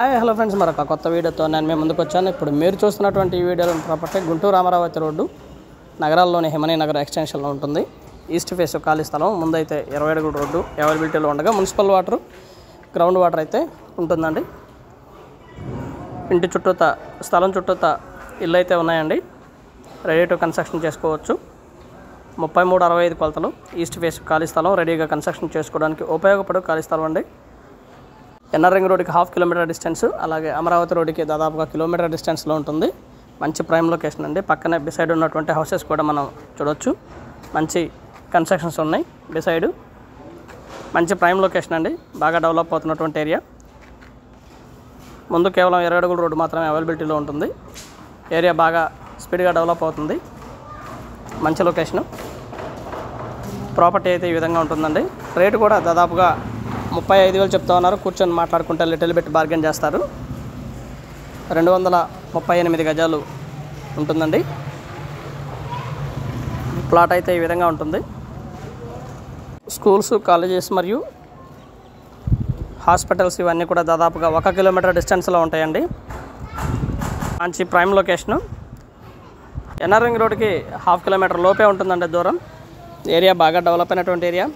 Hi hello friends, మరొక కొత్త వీడియోతో నేను మీ ముందుకు వచ్చాను. ఇప్పుడు మీరు చూస్తున్నటువంటి ఈ వీడియోలో ప్రాపర్టీ గుంటూరు అమరావతి రోడ్డు నగరాల్లోని హిమనీ నగర్ ఎక్స్టెన్షన్లో ఉంటుంది. ఈస్ట్ ఫేస్ ఖాళీ స్థలం, ముందైతే 20 అడుగుల రోడ్డు అవైలబిలిటీలో ఉండగా మున్సిపల్ వాటర్, గ్రౌండ్ వాటర్ అయితే ఉంటుందండి. ఇంటి చుట్టూత స్థలం చుట్టూత ఇల్లు అయితే ఉన్నాయండి. రెడీ టు కన్స్ట్రక్షన్ చేసుకోవచ్చు. 3365 కొలతలు, ఈస్ట్ ఫేస్ ఖాళీ స్థలం, రెడీగా కన్స్ట్రక్షన్ చేసుకోవడానికి ఉపయోగపడే ఖాళీ స్థలం అండి. ఎన్ఆర్ రింగ్ రోడ్కి 1/2 కిలోమీటర్ డిస్టెన్స్, అలాగే అమరావతి రోడ్డుకి దాదాపుగా కిలోమీటర్ డిస్టెన్స్లో ఉంటుంది. మంచి ప్రైమ్ లొకేషన్ అండి. పక్కనే బిసైడ్ ఉన్నటువంటి హౌసెస్ కూడా మనం చూడవచ్చు. మంచి కన్స్ట్రక్షన్స్ ఉన్నాయి బిసైడ్. మంచి ప్రైమ్ లొకేషన్ అండి. బాగా డెవలప్ అవుతున్నటువంటి ఏరియా. ముందు కేవలం 20 అడుగుల రోడ్డు మాత్రమే అవైలబిలిటీలో ఉంటుంది. ఏరియా బాగా స్పీడ్గా డెవలప్ అవుతుంది. మంచి లొకేషను. ప్రాపర్టీ అయితే ఈ విధంగా ఉంటుందండి. రేటు కూడా దాదాపుగా 35,000 చెప్తా ఉన్నారు. కూర్చొని మాట్లాడుకుంటే లిటిల్ బిట్ బార్గెన్ చేస్తారు. 238 గజాలు ఉంటుందండి. ప్లాట్ అయితే ఈ విధంగా ఉంటుంది. స్కూల్స్, కాలేజెస్ మరియు హాస్పిటల్స్ ఇవన్నీ కూడా దాదాపుగా 1 కిలోమీటర్ డిస్టెన్స్లో ఉంటాయండి. మంచి ప్రైమ్ లొకేషను. ఎన్ఆర్ రింగ్ రోడ్కి 1/2 కిలోమీటర్ లోపే ఉంటుందండి దూరం. ఏరియా బాగా డెవలప్ అయినటువంటి ఏరియా.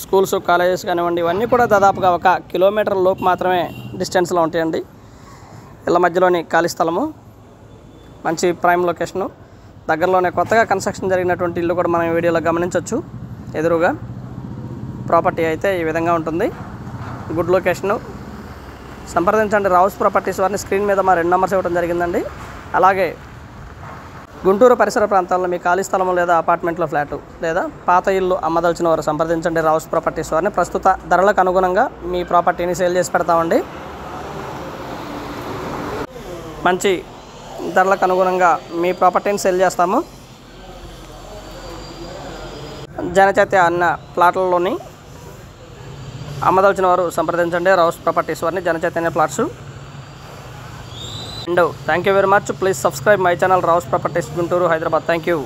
స్కూల్స్, కాలేజెస్ కానివ్వండి, ఇవన్నీ కూడా దాదాపుగా 1 కిలోమీటర్ లోపు మాత్రమే డిస్టెన్స్లో ఉంటాయండి. ఇళ్ళ మధ్యలోని ఖాళీ స్థలము, మంచి ప్రైమ్ లొకేషను. దగ్గరలోనే కొత్తగా కన్స్ట్రక్షన్ జరిగినటువంటి ఇల్లు కూడా మనం ఈ వీడియోలో గమనించవచ్చు. ఎదురుగా ప్రాపర్టీ అయితే ఈ విధంగా ఉంటుంది. Good location. సంప్రదించండి రావుస్ ప్రాపర్టీస్ వారిని. స్క్రీన్ మీద మా 2 నెంబర్స్ ఇవ్వడం జరిగిందండి. అలాగే గుంటూరు పరిసర ప్రాంతాల్లో మీ ఖాళీ స్థలం లేదా అపార్ట్మెంట్లో ఫ్లాటు లేదా పాత ఇల్లు అమ్మదలిచిన వారు సంప్రదించండి రావుస్ ప్రాపర్టీస్ వారిని. ప్రస్తుత ధరలకు అనుగుణంగా మీ ప్రాపర్టీని సేల్ చేసి పెడతామండి. మంచి ధరలకు అనుగుణంగా మీ ప్రాపర్టీని సేల్ చేస్తాము. జనచేత అన్న ప్లాట్లలోని అమ్మదలిచిన వారు సంప్రదించండి రావుస్ ప్రాపర్టీస్ వారిని. Janachaitanya plots. And thank you very much. Please subscribe my channel Raus Properties Guntur Hyderabad. Thank you.